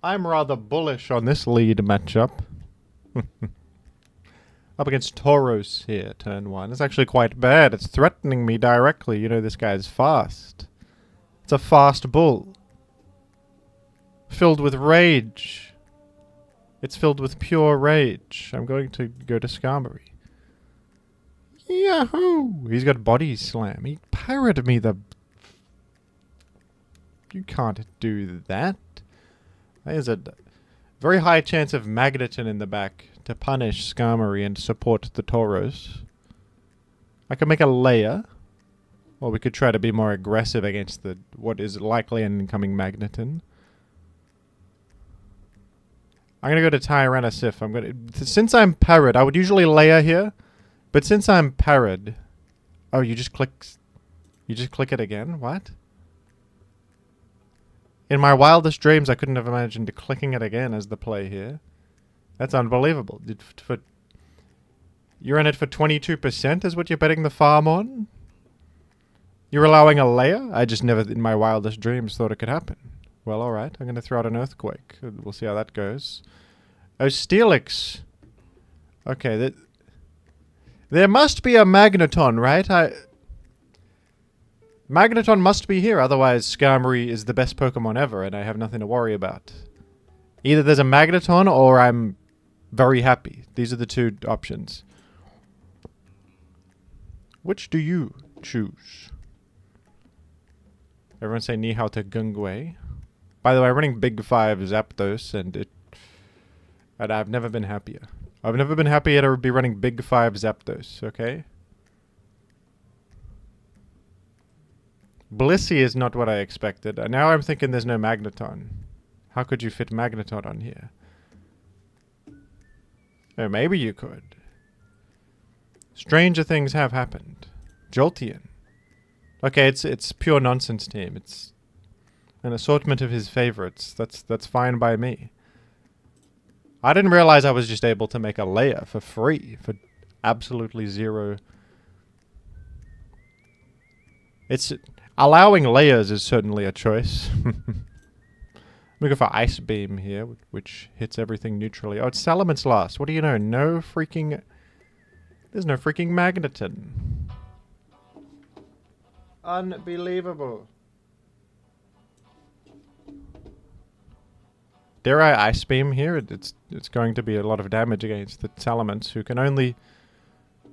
I'm rather bullish on this lead matchup. Up against Tauros here, turn 1. It's actually quite bad. It's threatening me directly. You know this guy's fast. It's a fast bull. Filled with rage. It's filled with pure rage. I'm going to go to Skarmory. Yahoo! He's got body slam. He parried me the... You can't do that. There's a very high chance of Magneton in the back to punish Skarmory and support the Tauros. I could make a layer. Or we could try to be more aggressive against the what is likely an incoming Magneton. I'm going to go to Tyranitar. Since I'm parried, I would usually layer here. But since I'm parried... Oh, you just click it again? What? In my wildest dreams, I couldn't have imagined clicking it again as the play here. That's unbelievable. You're in it for 22% is what you're betting the farm on? You're allowing a layer? I just never, in my wildest dreams, thought it could happen. Well, alright. I'm going to throw out an Earthquake. We'll see how that goes. Oh, Steelix. Okay, there must be a Magneton, right? Magneton must be here, otherwise Skarmory is the best Pokemon ever, and I have nothing to worry about. Either there's a Magneton, or I'm very happy. These are the two options. Which do you choose? Everyone say ni hao to Gungwei. By the way, I'm running Big 5 Zapdos, and I've never been happier. I've never been happier to be running Big 5 Zapdos, okay? Blissey is not what I expected. Now I'm thinking there's no Magneton. How could you fit Magneton on here? Oh, maybe you could. Stranger things have happened. Jolteon. Okay, it's pure nonsense team. It's an assortment of his favorites. That's fine by me. I didn't realize I was just able to make a layer for free for absolutely zero. It's allowing layers is certainly a choice. We go for Ice Beam here, which hits everything neutrally. Oh, it's Salamence last. What do you know? No freaking... There's no freaking Magneton. Unbelievable. Dare I Ice Beam here? It's going to be a lot of damage against the Salamence, who can only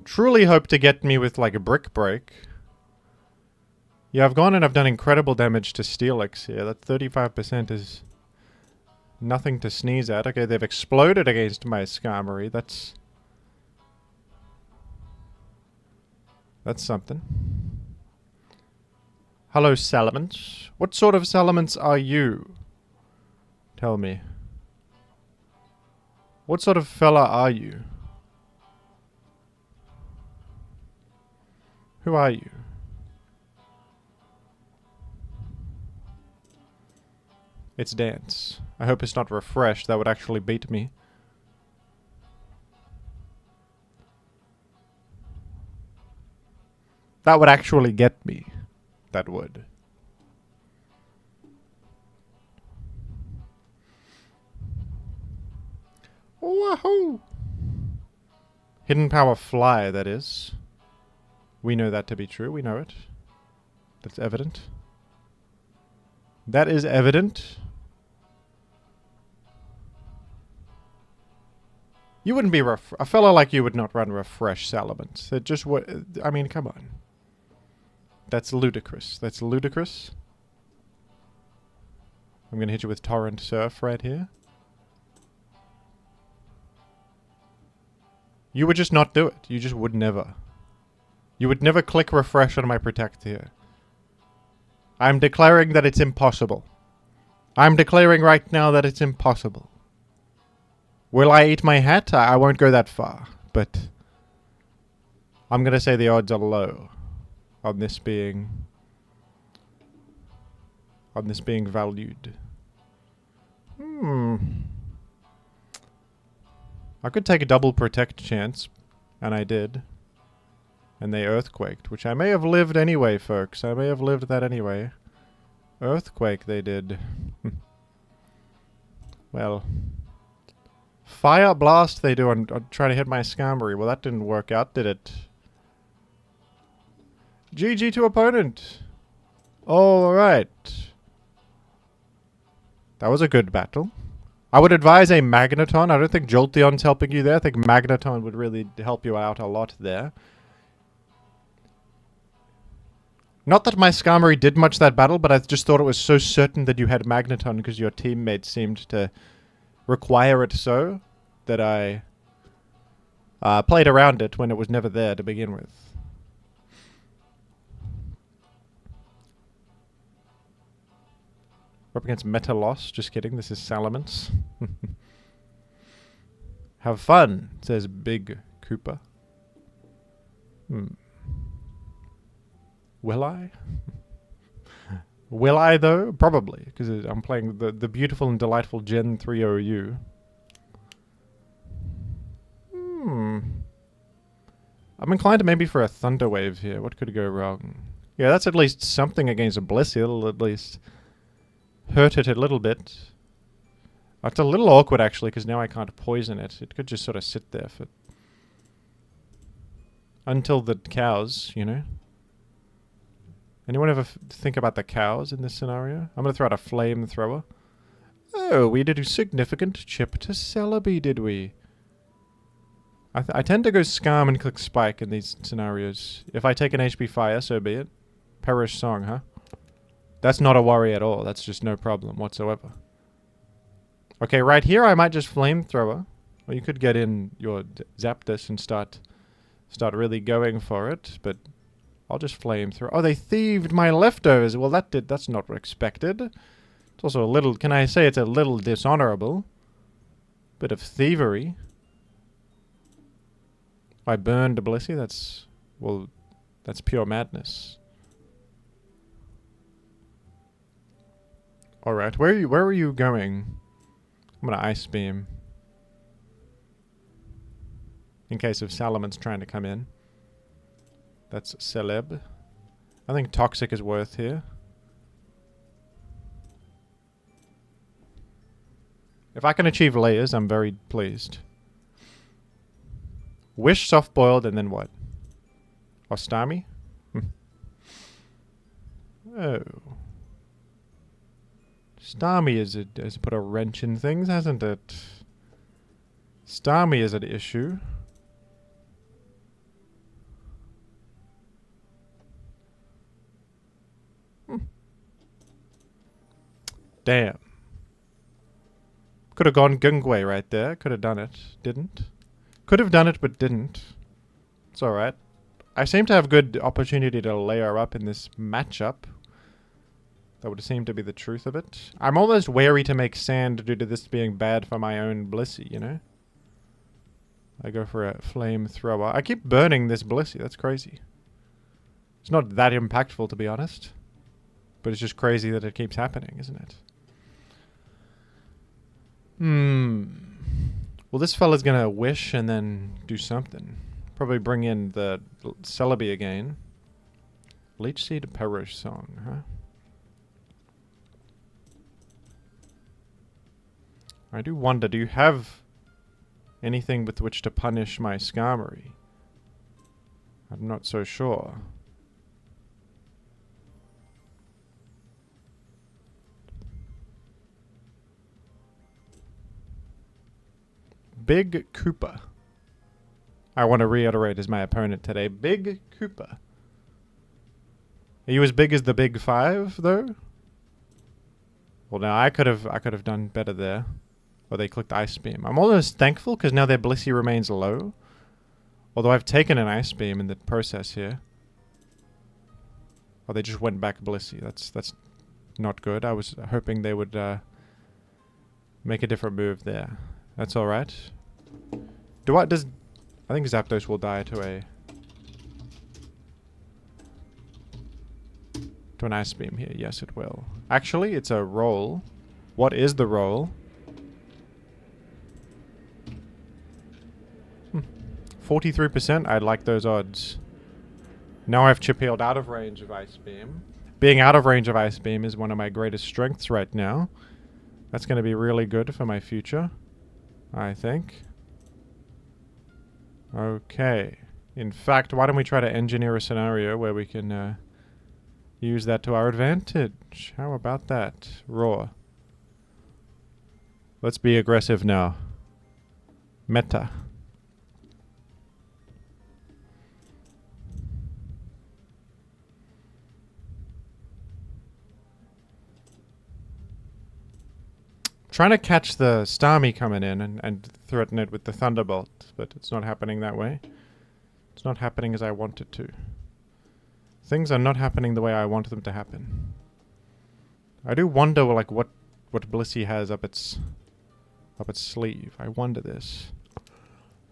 truly hope to get me with like a Brick Break. Yeah, I've gone and I've done incredible damage to Steelix here. That 35% is nothing to sneeze at. Okay, they've exploded against my Skarmory. That's something. Hello, Salamence. What sort of Salamence are you? Tell me. What sort of fella are you? Who are you? It's Dance. I hope it's not Refresh. That would actually beat me. That would actually get me. That would. Wahoo! Hidden Power Fly, that is. We know that to be true. We know it. That's evident. That is evident. You wouldn't be a fellow like you would not run Refresh Salamence. It just would. I mean, come on. That's ludicrous. That's ludicrous. I'm going to hit you with Torrent Surf right here. You would just not do it. You just would never. You would never click Refresh on my Protect here. I'm declaring that it's impossible. I'm declaring right now that it's impossible. Will I eat my hat? I won't go that far, but I'm going to say the odds are low on this being valued. I could take a double Protect chance, and I did. And they Earthquaked, which I may have lived anyway, folks. I may have lived that anyway. Earthquake they did. Well, Fire Blast they do on trying to hit my Skarmory. Well, that didn't work out, did it? GG to opponent. Alright. That was a good battle. I would advise a Magneton. I don't think Jolteon's helping you there. I think Magneton would really help you out a lot there. Not that my Skarmory did much that battle, but I just thought it was so certain that you had Magneton because your teammate seemed to require it so that I played around it when it was never there to begin with. We're up against Metagross. Just kidding. This is Salamence. Have fun, says Big Koopa. Will I? Will I, though? Probably, because I'm playing the beautiful and delightful Gen 3 OU. I'm inclined to maybe for a Thunder Wave here. What could go wrong? Yeah, that's at least something against a Blissey. It'll at least hurt it a little bit. It's a little awkward, actually, because now I can't poison it. It could just sort of sit there for... until the cows, you know? Anyone ever think about the cows in this scenario? I'm going to throw out a flamethrower. Oh, we did a significant chip to Celebi, did we? I tend to go Skarm and click Spike in these scenarios. If I take an HP Fire, so be it. Perish Song, huh? That's not a worry at all. That's just no problem whatsoever. Okay, right here I might just Flamethrower. Or you could get in your Zapdos and start really going for it, but... I'll just Flamethrower. Oh, they thieved my leftovers. Well, that's not expected. It's also a little, can I say it's a little dishonorable? Bit of thievery. I burned a Blissey. That's pure madness. Alright, where are you going? I'm gonna Ice Beam. In case of Salamence trying to come in. That's Celeb. I think Toxic is worth here. If I can achieve layers, I'm very pleased. Wish Soft Boiled and then what? Ostami? Oh. Starmie has put a wrench in things, hasn't it? Starmie is an issue. Damn. Could have gone Gungwei right there. Could have done it. Didn't. Could have done it, but didn't. It's alright. I seem to have good opportunity to layer up in this matchup. That would seem to be the truth of it. I'm almost wary to make sand due to this being bad for my own Blissey, you know? I go for a Flamethrower. I keep burning this Blissey. That's crazy. It's not that impactful, to be honest. But it's just crazy that it keeps happening, isn't it? Well, this fella's gonna wish and then do something. Probably bring in the Celebi again. Leech Seed Perish Song, huh? I do wonder, do you have anything with which to punish my Skarmory? I'm not so sure. Big Koopa. I want to reiterate as my opponent today. Big Koopa. Are you as big as the Big Five, though? Well, now I could have done better there. Or they clicked Ice Beam. I'm almost thankful because now their Blissey remains low. Although I've taken an Ice Beam in the process here. Oh, they just went back Blissey. That's not good. I was hoping they would make a different move there. That's alright. I think Zapdos will die to an Ice Beam here. Yes, it will. Actually, it's a roll. What is the roll? 43%. I'd like those odds. Now I've chip healed out of range of Ice Beam. Being out of range of Ice Beam is one of my greatest strengths right now. That's going to be really good for my future, I think. Okay. In fact, why don't we try to engineer a scenario where we can use that to our advantage? How about that? Roar. Let's be aggressive now. Meta. Trying to catch the Starmie coming in and threaten it with the Thunderbolt, but it's not happening that way. It's not happening as I want it to. Things are not happening the way I want them to happen. I do wonder, like, what Blissey has up its sleeve. I wonder this.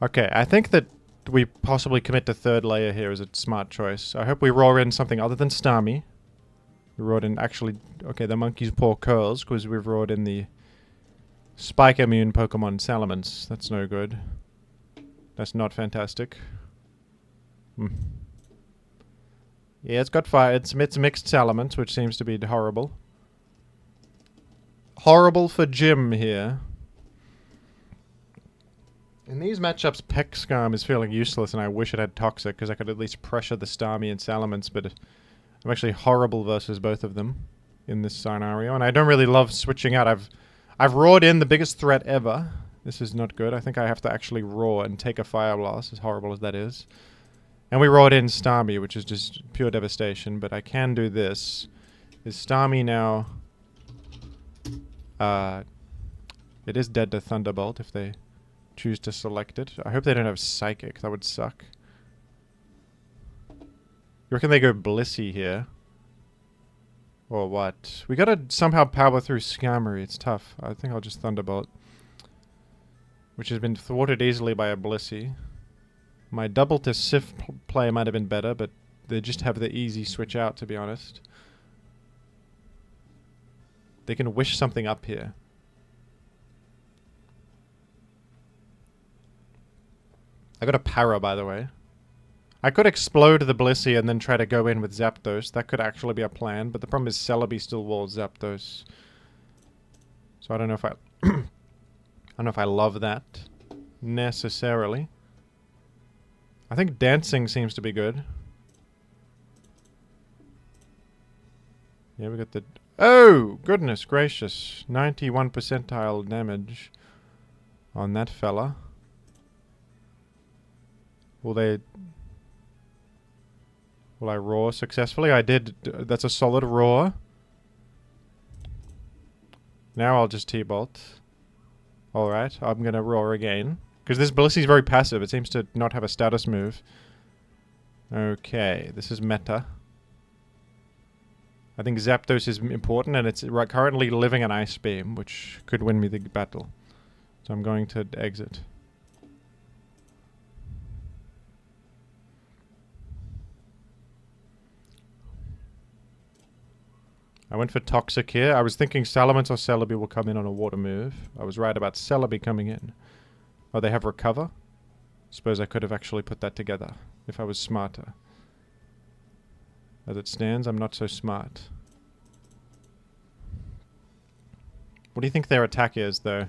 Okay, I think that we possibly commit to third layer here as a smart choice. I hope we roar in something other than Starmie. We roared in actually... Okay, the monkey's paw curls, because we've roared in the Spike immune Pokemon Salamence. That's no good. That's not fantastic. Yeah, it's got fire. It's mixed Salamence, which seems to be horrible. Horrible for Jim here. In these matchups, Pexcarm is feeling useless, and I wish it had Toxic, because I could at least pressure the Starmie and Salamence, but I'm actually horrible versus both of them in this scenario, and I don't really love switching out. I've roared in the biggest threat ever. This is not good. I think I have to actually roar and take a Fire Blast, as horrible as that is. And we roared in Starmie, which is just pure devastation, but I can do this. Is Starmie now... it is dead to Thunderbolt if they choose to select it. I hope they don't have Psychic. That would suck. You reckon they go Blissey here? Or what? We gotta somehow power through Skarmory. It's tough. I think I'll just Thunderbolt. Which has been thwarted easily by a Blissey. My double to Sif play might have been better, but they just have the easy switch out, to be honest. They can wish something up here. I got a Para, by the way. I could explode the Blissey and then try to go in with Zapdos. That could actually be a plan, but the problem is Celebi still walls Zapdos. So I don't know if I... I don't know if I love that necessarily. I think Dancing seems to be good. Yeah, we got the... Oh! Goodness gracious. 91 percentile damage on that fella. Will I roar successfully? I did. That's a solid roar. Now I'll just T-Bolt. Alright, I'm gonna roar again. Because this Blissey's very passive. It seems to not have a status move. Okay, this is meta. I think Zapdos is important, and it's currently living an Ice Beam, which could win me the battle. So I'm going to exit. I went for Toxic here. I was thinking Salamence or Celebi will come in on a water move. I was right about Celebi coming in. Oh, they have Recover? Suppose I could have actually put that together if I was smarter. As it stands, I'm not so smart. What do you think their attack is, though?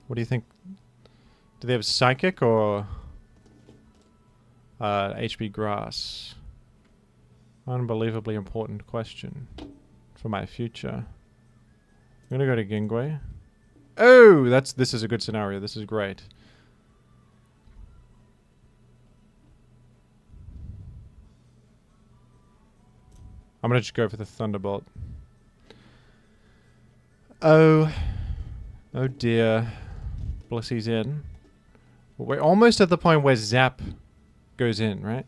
What do you think? Do they have Psychic or HP Grass? Unbelievably important question for my future. I'm gonna go to Gingway. Oh, this is a good scenario. This is great. I'm gonna just go for the Thunderbolt. Oh dear. Blissey's in. We're almost at the point where Zap goes in, right?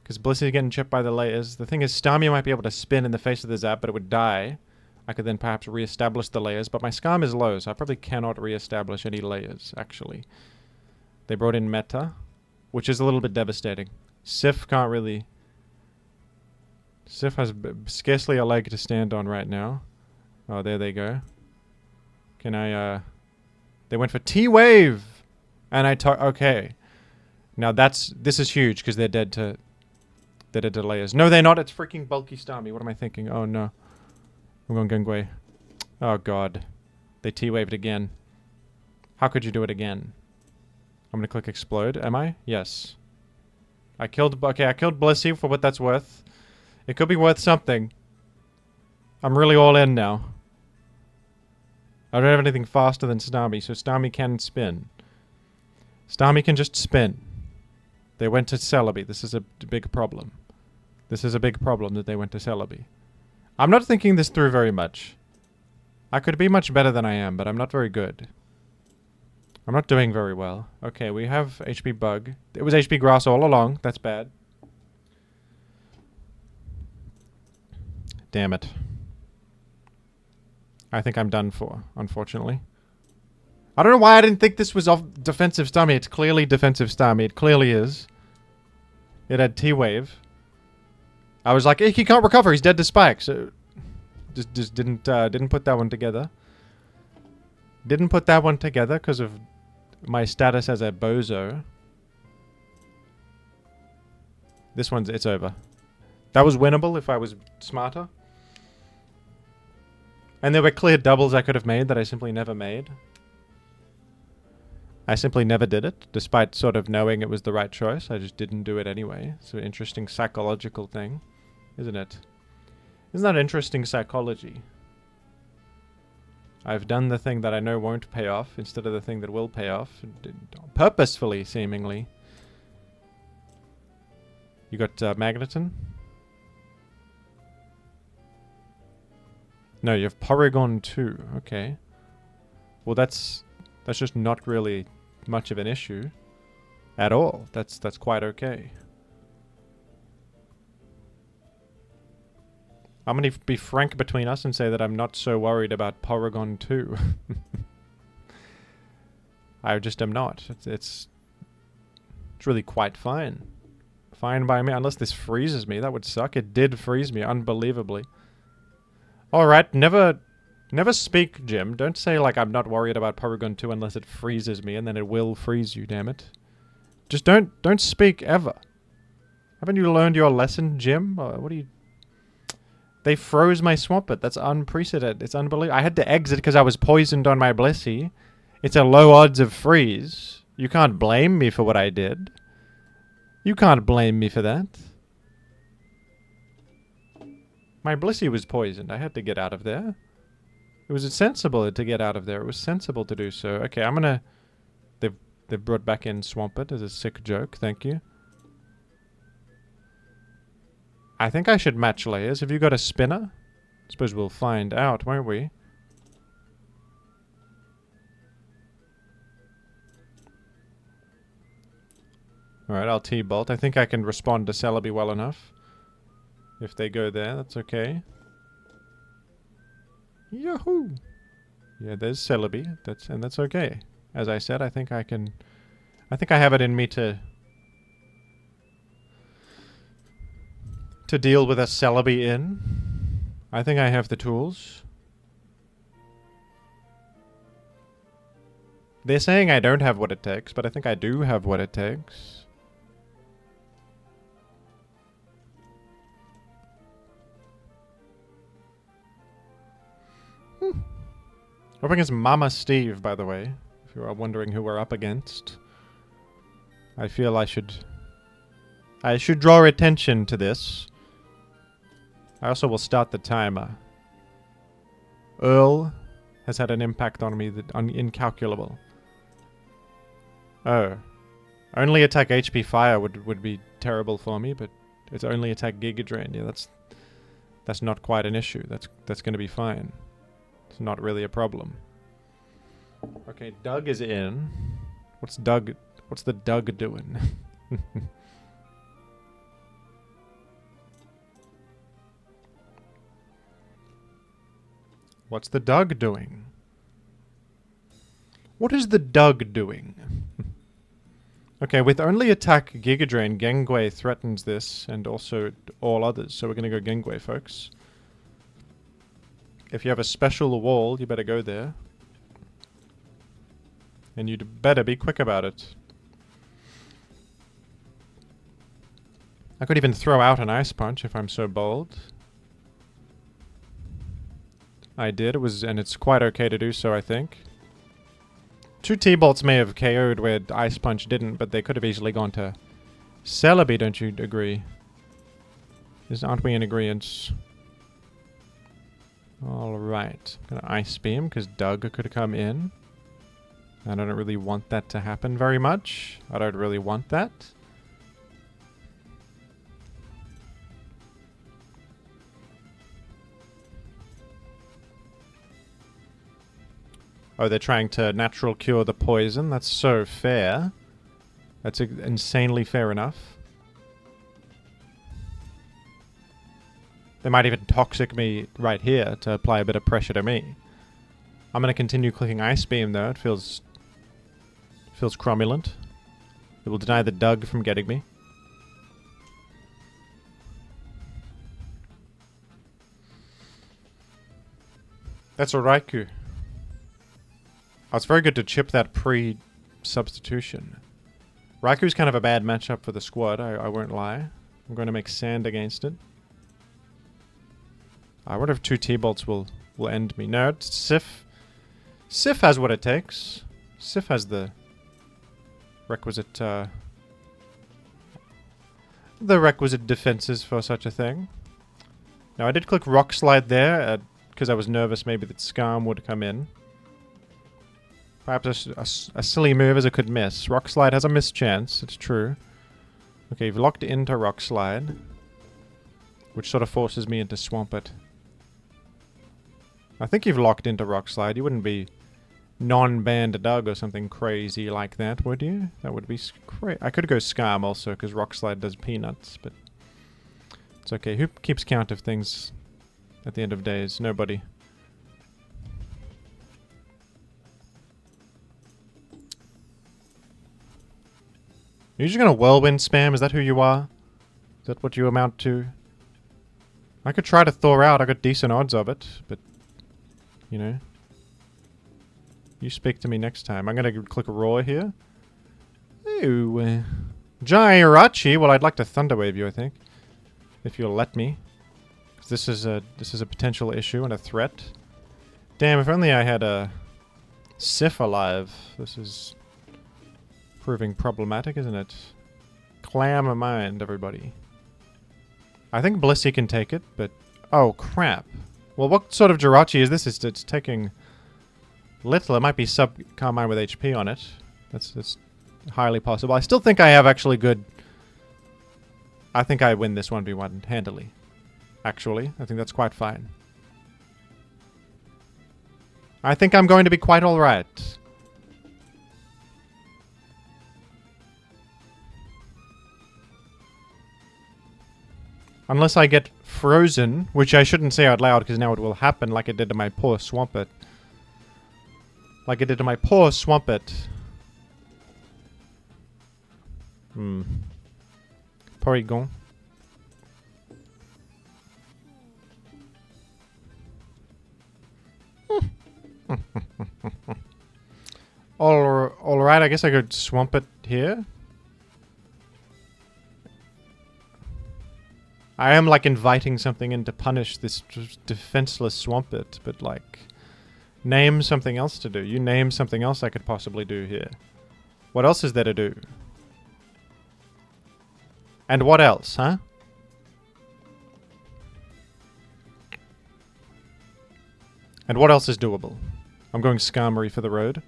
Because Blissey's getting chipped by the layers. The thing is, Starmie might be able to spin in the face of the Zap, but it would die. I could then perhaps re-establish the layers, but my Skarm is low, so I probably cannot re-establish any layers, actually. They brought in Meta, which is a little bit devastating. Sif can't really... Sif has scarcely a leg to stand on right now. Oh, there they go. Can I, They went for T-Wave! And okay. Now this is huge, because they're dead to They're the delayers. No, they're not. It's freaking bulky Starmie. What am I thinking? Oh, no. I'm going Gangway. Oh, God. They T-waved again. How could you do it again? I'm gonna click explode. Am I? Yes. I killed Blissey for what that's worth. It could be worth something. I'm really all in now. I don't have anything faster than Starmie, so Starmie can spin. Starmie can just spin. They went to Celebi. This is a big problem. This is a big problem that they went to Celebi. I'm not thinking this through very much. I could be much better than I am, but I'm not very good. I'm not doing very well. Okay, we have HP Bug. It was HP Grass all along. That's bad. Damn it. I think I'm done for, unfortunately. I don't know why I didn't think this was off defensive Starmie. It's clearly defensive Starmie. It clearly is. It had T-Wave. I was like, he can't recover. He's dead to Spike. So just didn't put that one together. Didn't put that one together because of my status as a bozo. This one's, it's over. That was winnable if I was smarter. And there were clear doubles I could have made that I simply never made. I simply never did it, despite sort of knowing it was the right choice. I just didn't do it anyway. It's an interesting psychological thing, isn't it? Isn't that interesting psychology? I've done the thing that I know won't pay off instead of the thing that will pay off. Purposefully, seemingly. You got Magneton? No, you have Porygon 2. Okay. Well, that's just not really much of an issue at all. That's quite okay. I'm going to be frank between us and say that I'm not so worried about Porygon 2. I just am not. It's really quite fine. Fine by me, unless this freezes me. That would suck. It did freeze me, unbelievably. Alright, never speak, Jim. Don't say, like, I'm not worried about Porygon 2 unless it freezes me, and then it will freeze you, damn it. Just don't speak ever. Haven't you learned your lesson, Jim? What are you... They froze my Swampert. That's unprecedented. It's unbelievable. I had to exit because I was poisoned on my Blissey. It's a low odds of freeze. You can't blame me for what I did. You can't blame me for that. My Blissey was poisoned. I had to get out of there. It was sensible to get out of there. It was sensible to do so. Okay, I'm gonna... They've brought back in Swampert as a sick joke. Thank you. I think I should match layers. Have you got a spinner? I suppose we'll find out, won't we? Alright, I'll T-Bolt. I think I can respond to Celebi well enough. If they go there, that's okay. Yahoo! Yeah, there's Celebi. That's okay. As I said, I think I can... I think I have it in me to deal with a Celebi in. I think I have the tools. They're saying I don't have what it takes, but I think I do have what it takes. We're up against Mama Steve, by the way, if you are wondering who we're up against. I feel I should draw attention to this. I also will start the timer. Earl has had an impact on me that incalculable. Oh. Only attack HP Fire would be terrible for me, but it's only attack Giga Drain. Yeah, that's not quite an issue. That's going to be fine. It's not really a problem. Okay, Doug is in. What's the Doug doing? What's the Doug doing? What is the Doug doing? Okay, with only attack Giga Drain, Gengue threatens this, and also all others. So we're going to go Gengue, folks. If you have a special wall, you better go there. And you'd better be quick about it. I could even throw out an Ice Punch if I'm so bold. I did, and it's quite okay to do so, I think. 2 T-Bolts may have KO'd where Ice Punch didn't, but they could have easily gone to Celebi, don't you agree? Aren't we in agreement? Alright. I'm gonna Ice Beam, because Doug could come in. I don't really want that to happen very much. I don't really want that. Oh, they're trying to natural cure the poison. That's so fair. That's insanely fair enough. They might even toxic me right here to apply a bit of pressure to me. I'm going to continue clicking Ice Beam, though. It feels cromulent. It will deny the Doug from getting me. That's a Raikou. Oh, it's very good to chip that pre-substitution. Raikou's kind of a bad matchup for the squad, I won't lie. I'm going to make Sand against it. I wonder if 2 T-Bolts will end me. No, it's Sif. Sif has what it takes. Sif has the requisite defenses for such a thing. Now, I did click Rock Slide there because I was nervous maybe that Skarm would come in. Perhaps a silly move as it could miss. Rock Slide has a miss chance, it's true. Okay, you've locked into Rock Slide, which sort of forces me into Swampert. I think you've locked into Rock Slide. You wouldn't be non-banned Doug or something crazy like that, would you? That would be crazy. I could go Skarm also, because Rock Slide does peanuts, but it's okay. Who keeps count of things at the end of days? Nobody. You're just gonna Whirlwind spam? Is that who you are? Is that what you amount to? I could try to thaw out. I got decent odds of it, but you know. You speak to me next time. I'm gonna click Roar here. Ooh. Jirachi. Well, I'd like to Thunder Wave you, I think. If you'll let me. 'Cause this is a potential issue and a threat. Damn, if only I had a Sif alive. This is proving problematic, isn't it? Clam a mind, everybody. I think Blissey can take it, but oh crap. Well, what sort of Jirachi is this? It's taking little. It might be sub Carmine with HP on it. That's highly possible. I still think I have actually good. I think I win this 1v1 handily. Actually, I think that's quite fine. I think I'm going to be quite alright. Unless I get frozen, which I shouldn't say out loud because now it will happen like it did to my poor Swampert. Like it did to my poor Swampert. Porygon. Alright, I guess I could Swampert here. I am, like, inviting something in to punish this defenseless Swampert, but, like, name something else to do. You name something else I could possibly do here. What else is there to do? And what else, huh? And what else is doable? I'm going Skarmory for the road.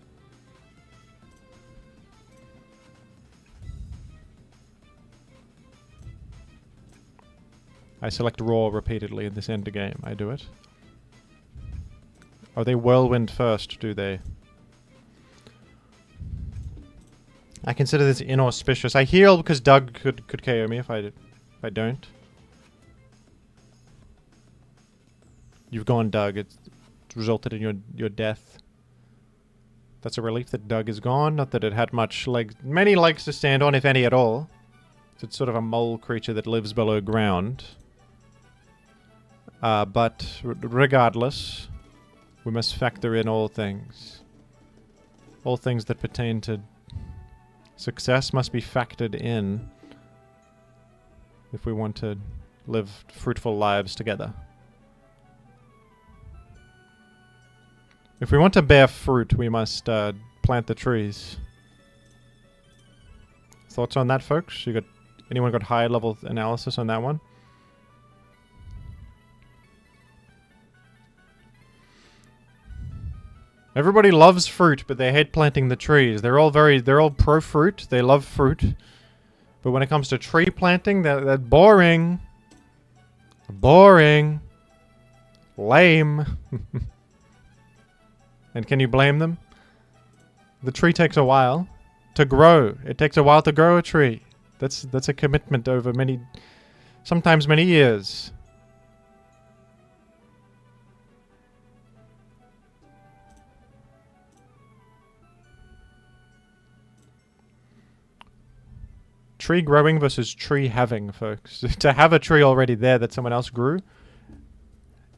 I select Roar repeatedly in this end game. I do it. Oh, they Whirlwind first, do they? I consider this inauspicious. I heal because Doug could KO me if I don't. You've gone Doug. It's resulted in your death. That's a relief that Doug is gone. Not that it had many legs to stand on, if any at all. It's sort of a mole creature that lives below ground. But regardless, we must factor in all things. All things that pertain to success must be factored in. if we want to live fruitful lives together. If we want to bear fruit, we must plant the trees. Thoughts on that, folks? Anyone got high level analysis on that one? Everybody loves fruit, but they hate planting the trees. They're all pro fruit. They love fruit. But when it comes to tree planting, they're boring. Boring. Lame. And can you blame them? The tree takes a while to grow. It takes a while to grow a tree. That's a commitment over sometimes many years. Tree growing versus tree having, folks. To have a tree already there that someone else grew.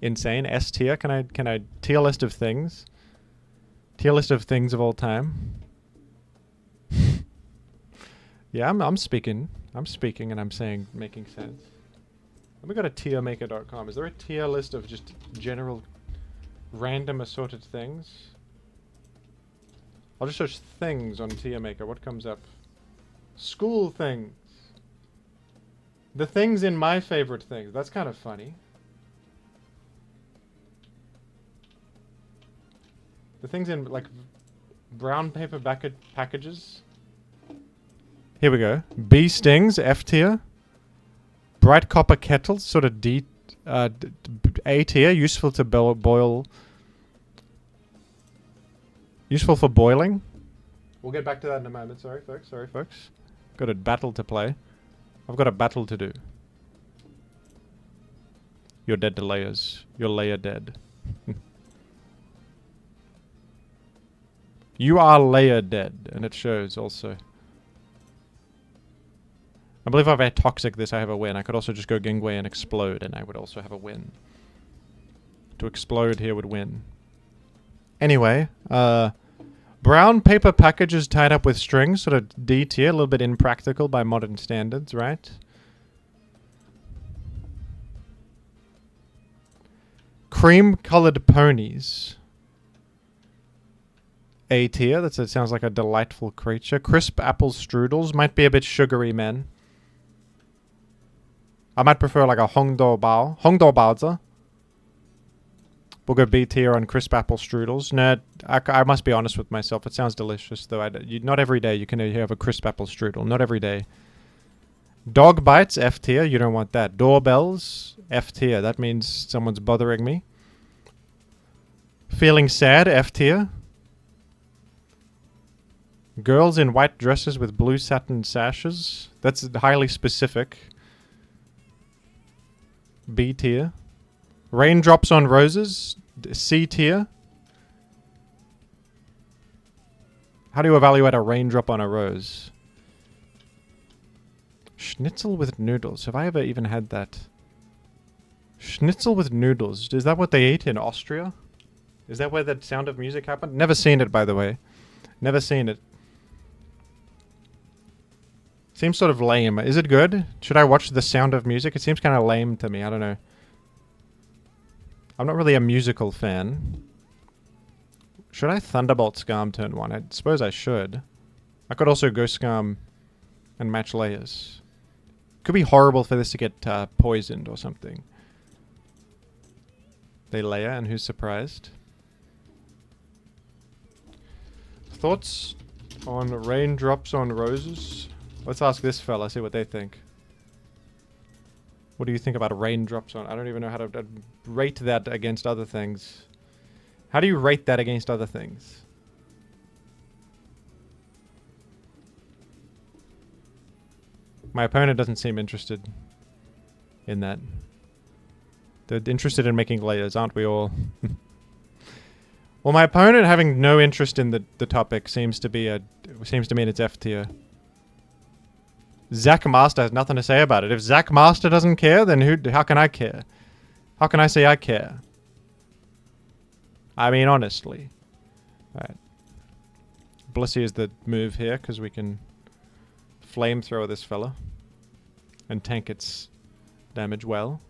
Insane. S tier. Can I tier list of things? Tier list of things of all time. Yeah, I'm speaking. I'm speaking and I'm saying making sense. Let me go to tiermaker.com. Is there a tier list of just general random assorted things? I'll just search things on tiermaker. What comes up? School things. The things in my favorite things. That's kind of funny. The things in, like, brown paper packages. Here we go. Bee stings, F tier. Bright copper kettles, sort of A tier, useful to boil. Useful for boiling. We'll get back to that in a moment. Sorry, folks. Sorry, folks. Got a battle to play. I've got a battle to do. You're dead to layers. You're layer dead. You are layer dead, and it shows also. I believe if I toxic this, I have a win. I could also just go Gingway and explode, and I would also have a win. To explode here would win. Anyway, brown paper packages tied up with strings, sort of D tier, a little bit impractical by modern standards, right? Cream-colored ponies. A tier, that sounds like a delightful creature. Crisp apple strudels, might be a bit sugary, man. I might prefer like a Hongdao Baozi. We'll go B tier on crisp apple strudels. No, I must be honest with myself. It sounds delicious, though. Not every day you can have a crisp apple strudel. Not every day. Dog bites, F tier. You don't want that. Doorbells, F tier. That means someone's bothering me. Feeling sad, F tier. Girls in white dresses with blue satin sashes. That's highly specific. B tier. Raindrops on roses. C tier. How do you evaluate a raindrop on a rose? Schnitzel with noodles. Have I ever even had that? Schnitzel with noodles. Is that what they eat in Austria? Is that where the Sound of Music happened? Never seen it, by the way. Never seen it. Seems sort of lame. Is it good? Should I watch The Sound of Music? It seems kind of lame to me. I don't know. I'm not really a musical fan. Should I Thunderbolt Skarm turn 1? I suppose I should. I could also go Skarm and match layers. Could be horrible for this to get poisoned or something. They layer, and who's surprised? Thoughts on raindrops on roses? Let's ask this fella, see what they think. What do you think about raindrops on... I don't even know how to rate that against other things. How do you rate that against other things? My opponent doesn't seem interested in that. They're interested in making layers, aren't we all? Well, my opponent having no interest in the topic seems to mean it's F tier. Zach Master has nothing to say about it. If Zach Master doesn't care, then how can I care? How can I say I care? I mean, honestly. Alright. Blissey is the move here, because we can flamethrower this fella. and tank its damage well.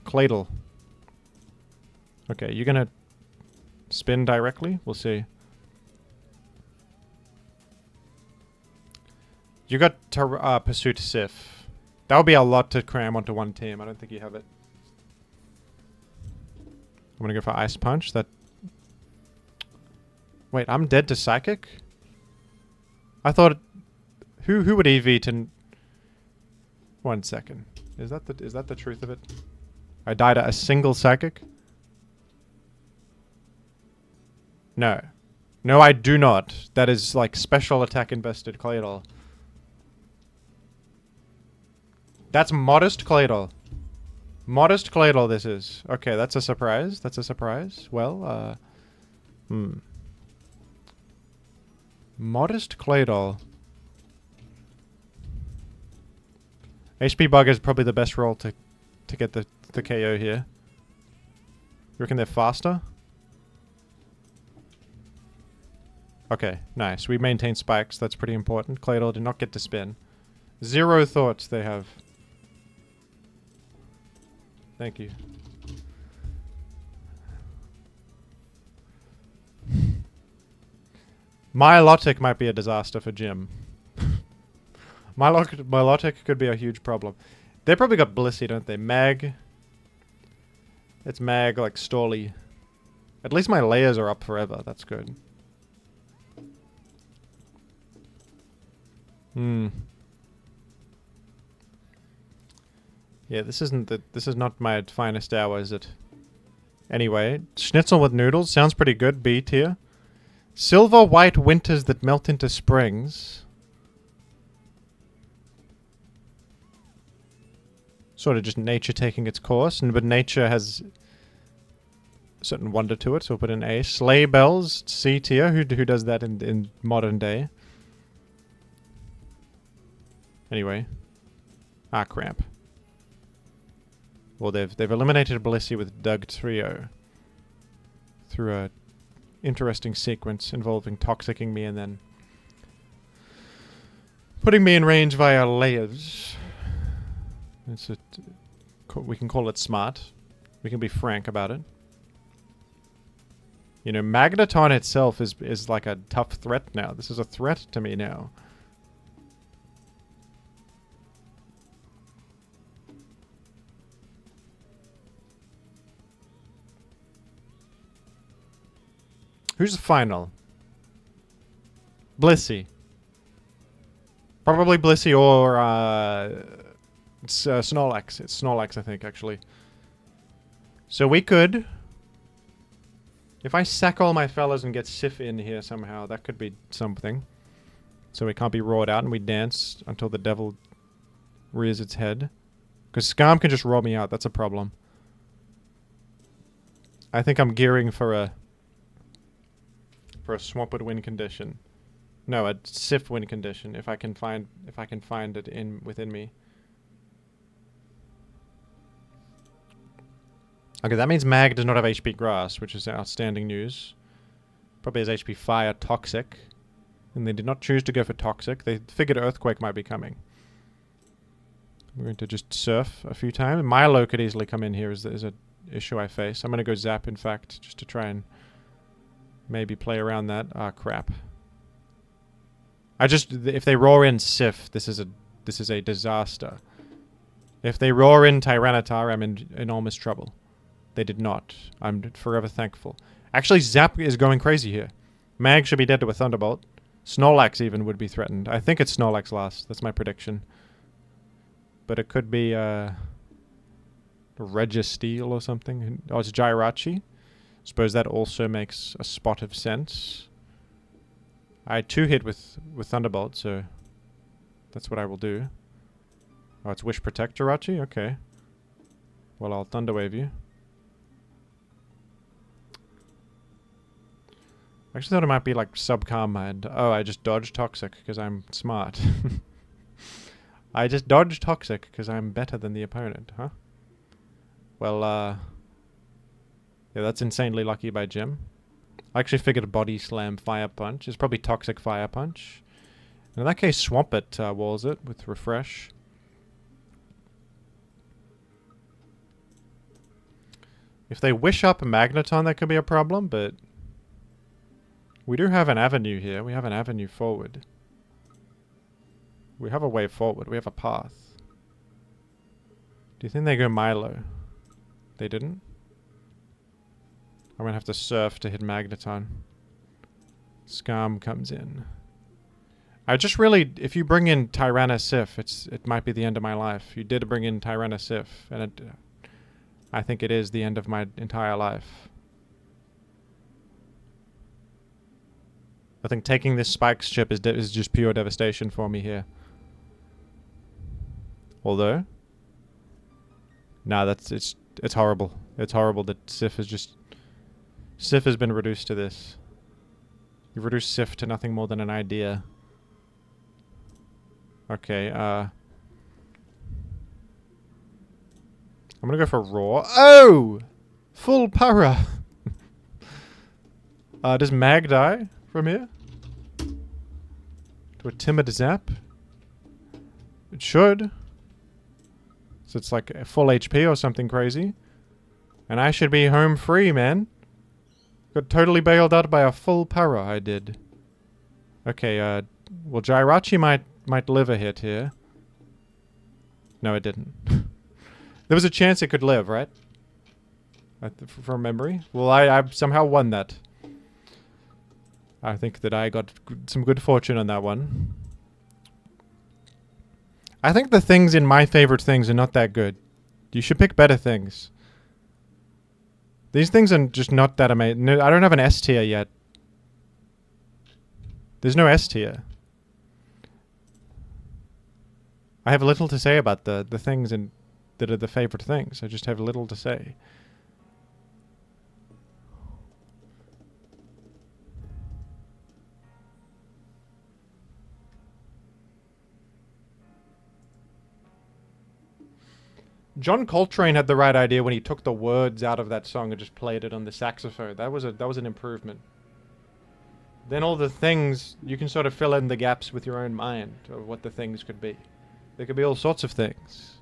Claydol. Okay, you're gonna spin directly? We'll see. You got Pursuit Sif. That would be a lot to cram onto one team. I don't think you have it. I'm gonna go for Ice Punch. That. Wait, I'm dead to Psychic? I thought. Who would EV to? 1 second. Is that the truth of it? I died at a single Psychic? No. No, I do not. That is like special attack invested Claydol. That's modest Claydol. Modest Claydol this is. Okay, that's a surprise. That's a surprise. Well, Modest Claydol. HP Bug is probably the best roll to get the KO here. You reckon they're faster? Okay, nice. We maintain spikes. That's pretty important. Claydol did not get to spin. 0 thoughts they have. Thank you. Milotic might be a disaster for Jim. Milotic could be a huge problem. They probably got Blissey, don't they? Mag. It's Mag, like Storly. At least my layers are up forever. That's good. Yeah, this is not my finest hour, is it? Anyway, Schnitzel with noodles sounds pretty good. B tier. Silver white winters that melt into springs. Sort of just nature taking its course, but nature has a certain wonder to it, so we'll put an A. Sleigh bells, C tier. Who does that in modern day? Anyway. Ah, cramp. Well, they've eliminated Blissey with Doug Trio through a interesting sequence involving toxicking me and then putting me in range via layers. We can call it smart. We can be frank about it. You know, Magneton itself is like a tough threat now. This is a threat to me now. Who's the final? Blissey. Probably Blissey or it's Snorlax. It's Snorlax, I think, actually. So we could, if I sack all my fellas and get Sif in here somehow, that could be something. So we can't be roared out and we dance until the devil rears its head. Because Skarm can just roll me out. That's a problem. I think I'm gearing for a Swampert win condition. No, a Sif win condition if I can find it within me. Okay, that means Mag does not have HP Grass, which is outstanding news. Probably has HP Fire Toxic. And they did not choose to go for Toxic. They figured Earthquake might be coming. We're going to just Surf a few times. Milo could easily come in here is an issue I face. I'm going to go Zap, in fact, just to try and maybe play around that. Ah, crap. If they roar in Sif, this is a disaster. If they roar in Tyranitar, I'm in enormous trouble. They did not. I'm forever thankful. Actually, Zap is going crazy here. Mag should be dead to a Thunderbolt. Snorlax even would be threatened. I think it's Snorlax last. That's my prediction. But it could be Registeel or something. Oh, it's Jirachi. Suppose that also makes a spot of sense. I 2-hit with Thunderbolt, so that's what I will do. Oh, it's Wish Protect Jirachi? Okay. Well, I'll Thunder Wave you. I actually thought it might be like Sub-Calm Mind. Oh, I just dodged Toxic because I'm smart. I just dodged Toxic because I'm better than the opponent, huh? Well, yeah, that's insanely lucky by Jim. I actually figured a Body Slam Fire Punch. It's probably Toxic Fire Punch. And in that case, Swampert walls it with Refresh. If they wish up a Magneton, that could be a problem, but... We do have an avenue here. We have an avenue forward. We have a way forward. We have a path. Do you think they go Milo? They didn't? I'm gonna have to surf to hit Magneton. Skarm comes in. I just really... If you bring in Tyrannosif, it might be the end of my life. You did bring in Tyrannosif, and I think it is the end of my entire life. I think taking this Spikes chip is just pure devastation for me here. Although... Nah, it's horrible. It's horrible that Sif is just... Sif has been reduced to this. You've reduced Sif to nothing more than an idea. Okay, I'm gonna go for Raw. Oh! Full para! Does Mag die from here? To a Timid Zap? It should. So it's like a full HP or something crazy. And I should be home free, man. Got totally bailed out by a full para, I did. Okay, well, Jirachi might live a hit here. No, it didn't. There was a chance it could live, right? From memory. Well, I somehow won that. I think that I got some good fortune on that one. I think the things in my favorite things are not that good. You should pick better things. These things are just not that amazing. No, I don't have an S tier yet. There's no S tier. I have little to say about the things that are the favorite things. I just have little to say. John Coltrane had the right idea when he took the words out of that song and just played it on the saxophone. That was an improvement. Then all the things, you can sort of fill in the gaps with your own mind of what the things could be. There could be all sorts of things.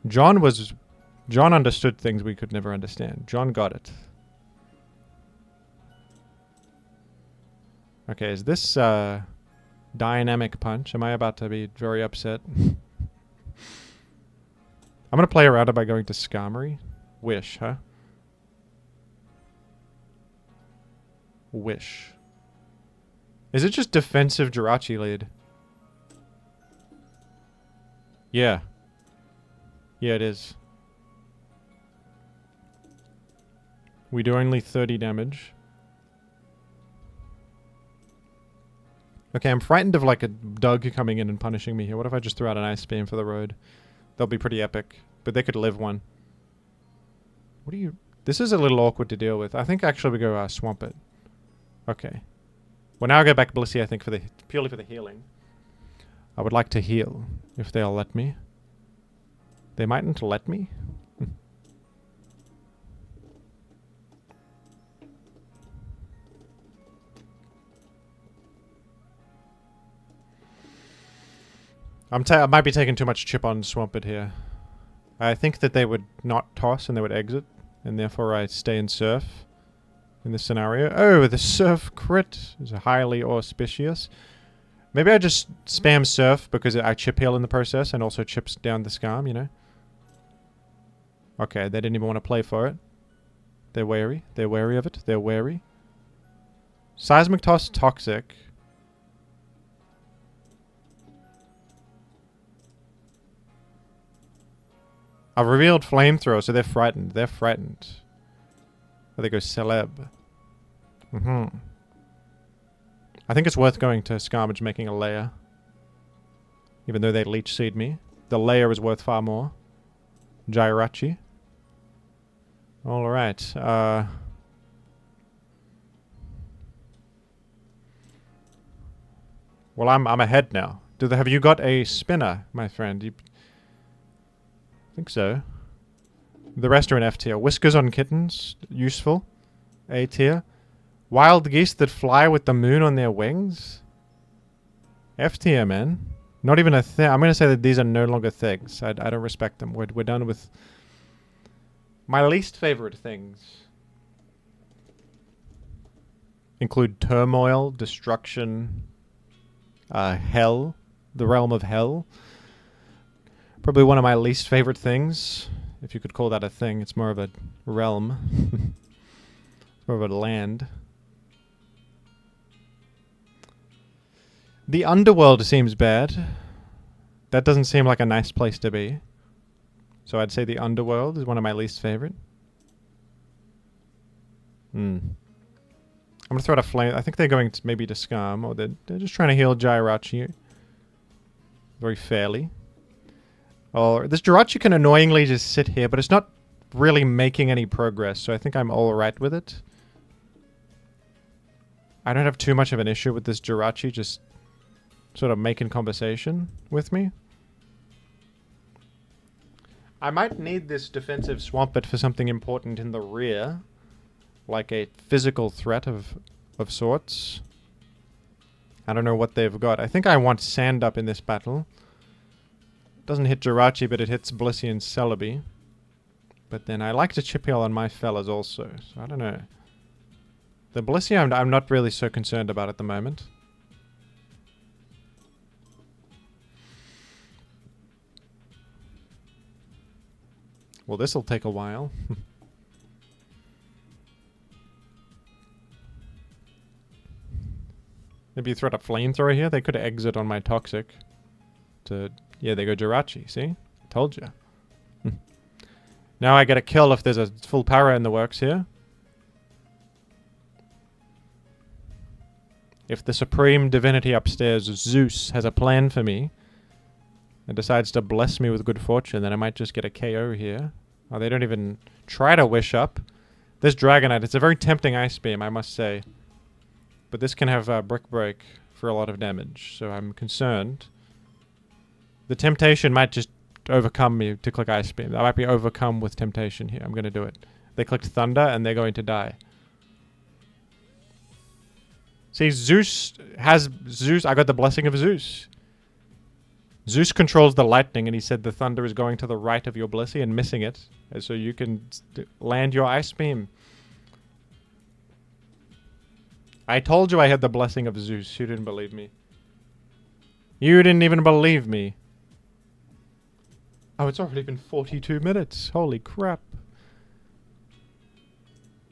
John understood things we could never understand. John got it. Okay, is this dynamic punch? Am I about to be very upset? I'm going to play around it by going to Skarmory. Wish, huh? Wish. Is it just defensive Jirachi lead? Yeah. Yeah, it is. We do only 30 damage. Okay, I'm frightened of like a Doug coming in and punishing me here. What if I just throw out an Ice Beam for the road? They'll be pretty epic. But they could live one. What do you... This is a little awkward to deal with. I think actually we go Swamp it. Okay. Well, now I'll go back Blissey, I think, purely for the healing. I would like to heal, if they'll let me. They mightn't let me? I might be taking too much chip on Swampert here. I think that they would not toss and they would exit, and therefore I stay in Surf in this scenario. Oh, the Surf crit is highly auspicious. Maybe I just spam Surf because I chip heal in the process and also chips down the Skarm, you know? Okay, they didn't even want to play for it. They're wary. They're wary of it. They're wary. Seismic Toss Toxic. I've revealed Flamethrower, so they're frightened. They're frightened. Oh, they go Celeb. I think it's worth going to Skarmory making a layer. Even though they Leech Seed me. The layer is worth far more. Jirachi. Alright. Well, I'm ahead now. Have you got a spinner, my friend? I think so. The rest are in F tier. Whiskers on Kittens, useful. A tier. Wild Geese that fly with the moon on their wings. F tier, man. Not even a thing. I'm going to say that these are no longer things. I don't respect them. We're done with My least favorite things include turmoil, destruction, hell, the realm of hell. Probably one of my least favorite things, if you could call that a thing. It's more of a realm. More of a land. The underworld seems bad. That doesn't seem like a nice place to be. So I'd say the underworld is one of my least favorite. I'm going to throw out a flame. I think they're going to maybe to Skarm, or they're just trying to heal Jirachi very fairly. Or this Jirachi can annoyingly just sit here, but it's not really making any progress, so I think I'm alright with it. I don't have too much of an issue with this Jirachi just sort of making conversation with me. I might need this defensive Swampert for something important in the rear. Like a physical threat of sorts. I don't know what they've got. I think I want Sand Up in this battle. Doesn't hit Jirachi, but it hits Blissey and Celebi. But then I like to chip heal on my fellas also, so I don't know. The Blissey I'm not really so concerned about at the moment. Well, this'll take a while. Maybe you throw out a flamethrower here? They could exit on my Toxic. Yeah, they go Jirachi, see? Told you. Now I get a kill if there's a full para in the works here. If the Supreme Divinity upstairs, Zeus, has a plan for me and decides to bless me with good fortune, then I might just get a KO here. Oh, they don't even try to wish up. This Dragonite, it's a very tempting Ice Beam, I must say. But this can have Brick Break for a lot of damage, so I'm concerned. The temptation might just overcome me to click Ice Beam. I might be overcome with temptation here. I'm going to do it. They clicked Thunder, and they're going to die. See, Zeus has... I got the blessing of Zeus. Zeus controls the lightning, and he said the thunder is going to the right of your Blissey and missing it. And so you can land your Ice Beam. I told you I had the blessing of Zeus. You didn't believe me. You didn't even believe me. Oh, it's already been 42 minutes. Holy crap.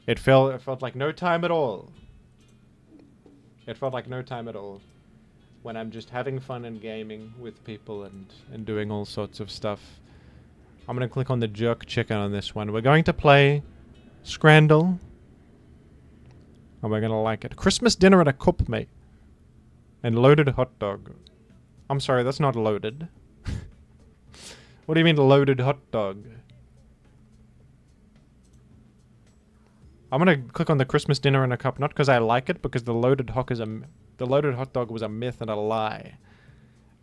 It felt like no time at all. It felt like no time at all. When I'm just having fun and gaming with people and doing all sorts of stuff. I'm going to click on the Jerk Chicken on this one. We're going to play Scrandle. And we're going to like it. Christmas dinner at a cup, mate. And loaded hot dog. I'm sorry, that's not loaded. What do you mean loaded hot dog? I'm going to click on the Christmas dinner in a cup, not because I like it, because the loaded hot dog was a myth and a lie.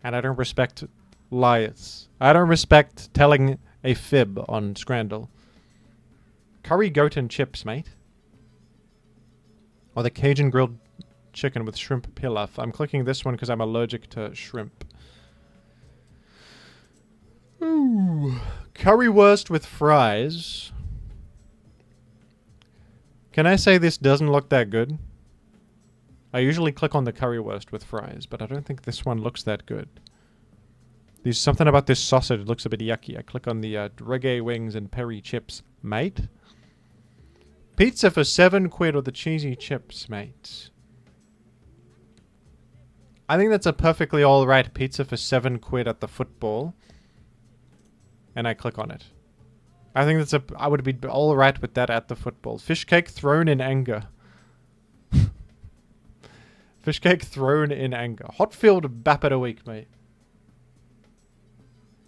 And I don't respect liars. I don't respect telling a fib on Scrandle. Curry goat and chips, mate. Or the Cajun grilled chicken with shrimp pilaf. I'm clicking this one because I'm allergic to shrimp. Ooh. Currywurst with fries. Can I say this doesn't look that good? I usually click on the currywurst with fries, but I don't think this one looks that good. There's something about this sausage that looks a bit yucky. I click on the reggae wings and peri chips, mate. Pizza for £7 with the cheesy chips, mate. I think that's a perfectly alright pizza for £7 at the football. And I click on it. I think I would be alright with that at the football. Fish cake thrown in anger. Fish cake thrown in anger. Hotfield Bap of the Week, mate.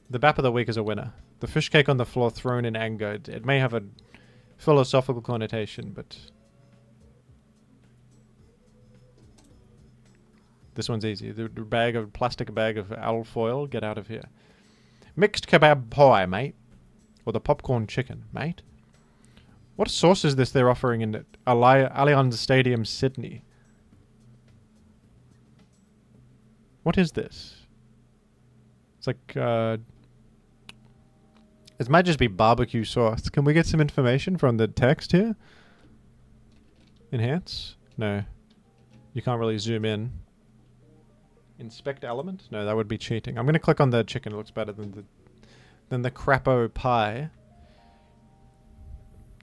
The Bap of the Week is a winner. The fish cake on the floor thrown in anger. It may have a philosophical connotation, but this one's easy. The plastic bag of alfoil, get out of here. Mixed kebab pie, mate. Or the popcorn chicken, mate. What sauce is this they're offering in Allianz Stadium, Sydney? What is this? It's like It might just be barbecue sauce. Can we get some information from the text here? Enhance? No. You can't really zoom in. Inspect element? No, that would be cheating. I'm going to click on the chicken. It looks better than the crapo pie.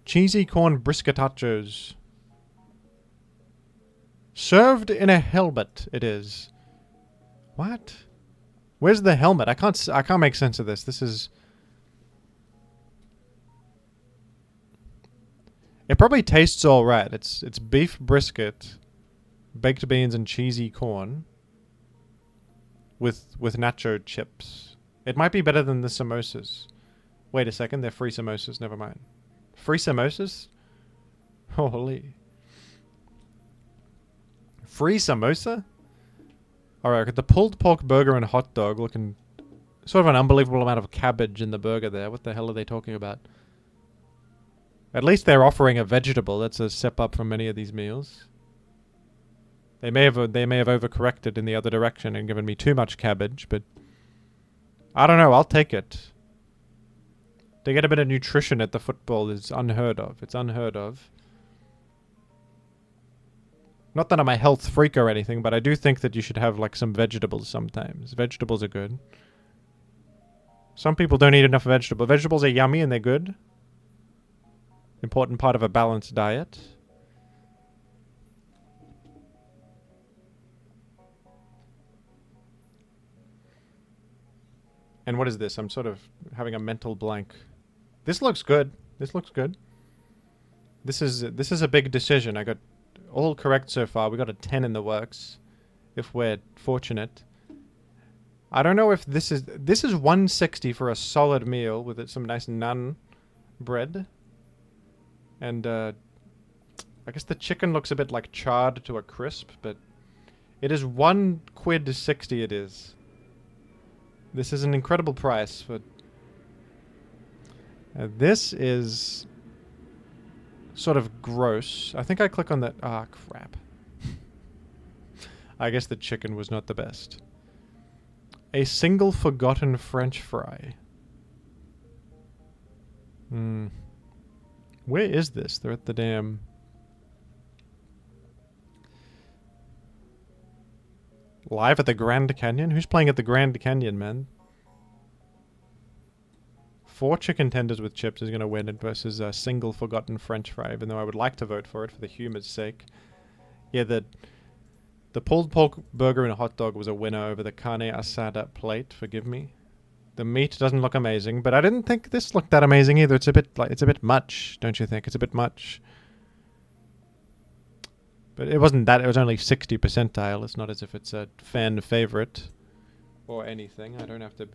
Cheesy corn brisketachos. Served in a helmet, it is. What? Where's the helmet? I can't make sense of this. This is... It probably tastes alright. It's beef brisket, baked beans and cheesy corn with nacho chips. It might be better than the samosas. Wait a second, they're free samosas. Never mind. Free samosas? Holy. Free samosa? Alright, got the pulled pork burger and hot dog looking sort of an unbelievable amount of cabbage in the burger there. What the hell are they talking about? At least they're offering a vegetable. That's a step up from many of these meals. They may have overcorrected in the other direction and given me too much cabbage, but I don't know. I'll take it. To get a bit of nutrition at the football is unheard of. It's unheard of. Not that I'm a health freak or anything, but I do think that you should have like some vegetables sometimes. Vegetables are good. Some people don't eat enough vegetables. Vegetables are yummy and they're good. Important part of a balanced diet. And what is this? I'm sort of having a mental blank. This looks good. This looks good. This is a big decision. I got all correct so far. We got a 10 in the works, if we're fortunate. I don't know if this is 160 for a solid meal with it, some nice naan bread. And I guess the chicken looks a bit like charred to a crisp, but it is £1.60 it is. This is an incredible price, but this is sort of gross. I think I click on that. Ah, crap. I guess the chicken was not the best. A single forgotten French fry. Where is this? They're at the damn... Live at the Grand Canyon? Who's playing at the Grand Canyon, man? 4 chicken tenders with chips is going to win it versus a single forgotten French fry, even though I would like to vote for it for the humor's sake. Yeah, the pulled pork burger and hot dog was a winner over the carne asada plate, forgive me. The meat doesn't look amazing, but I didn't think this looked that amazing either. It's a bit much, don't you think? It's a bit much. But it wasn't that. It was only 60 percentile. It's not as if it's a fan favorite or anything. I don't have to...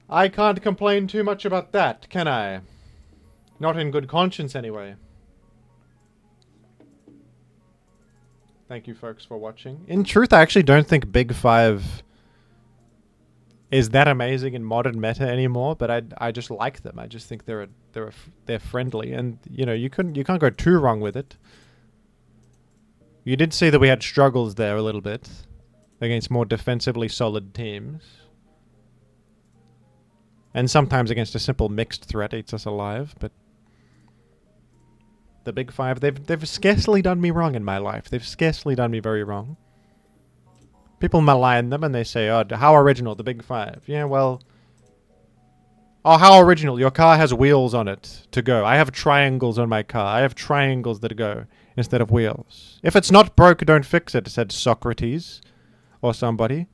I can't complain too much about that, can I? Not in good conscience, anyway. Thank you, folks, for watching. In truth, I actually don't think Big Five is that amazing in modern meta anymore, but I just like them. I just think they're friendly, and you know you can't go too wrong with it. You did see that we had struggles there a little bit against more defensively solid teams, and sometimes against a simple mixed threat eats us alive. But the Big Five, they've scarcely done me wrong in my life. They've scarcely done me very wrong. People malign them and they say, oh, how original, the Big Five. Yeah, well... Oh, how original. Your car has wheels on it to go. I have triangles on my car. I have triangles that go instead of wheels. If it's not broke, don't fix it, said Socrates. Or somebody.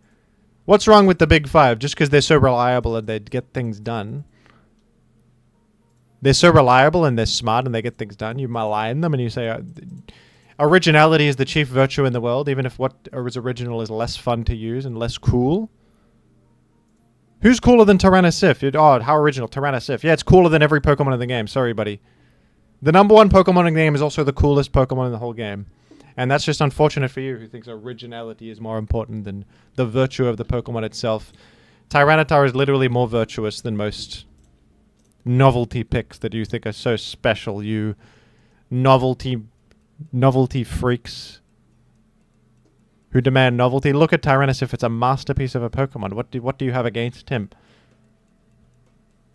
What's wrong with the Big Five? Just because they're so reliable and they get things done. They're so reliable and they're smart and they get things done. You malign them and you say... originality is the chief virtue in the world, even if what is original is less fun to use and less cool. Who's cooler than Tyrannosif? Oh, how original. Tyrannosif. Yeah, it's cooler than every Pokemon in the game. Sorry, buddy. The #1 Pokemon in the game is also the coolest Pokemon in the whole game. And that's just unfortunate for you, who thinks originality is more important than the virtue of the Pokemon itself. Tyranitar is literally more virtuous than most novelty picks that you think are so special, you novelty freaks who demand novelty. Look at Tyranitar. It's a masterpiece of a Pokemon. What do you have against him?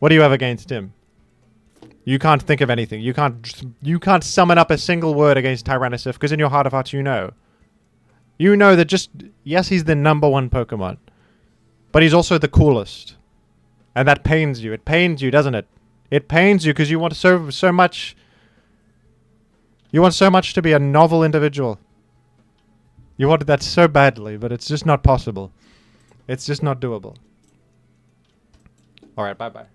What do you have against him? You can't think of anything. You can't summon up a single word against Tyrannisif because in your heart of hearts you know. You know that just... Yes, he's the #1 Pokemon. But he's also the coolest. And that pains you. It pains you, doesn't it? It pains you because you want so much... You want so much to be a novel individual. You wanted that so badly, but it's just not possible. It's just not doable. Alright, bye-bye.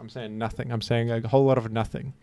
I'm saying nothing. I'm saying a whole lot of nothing.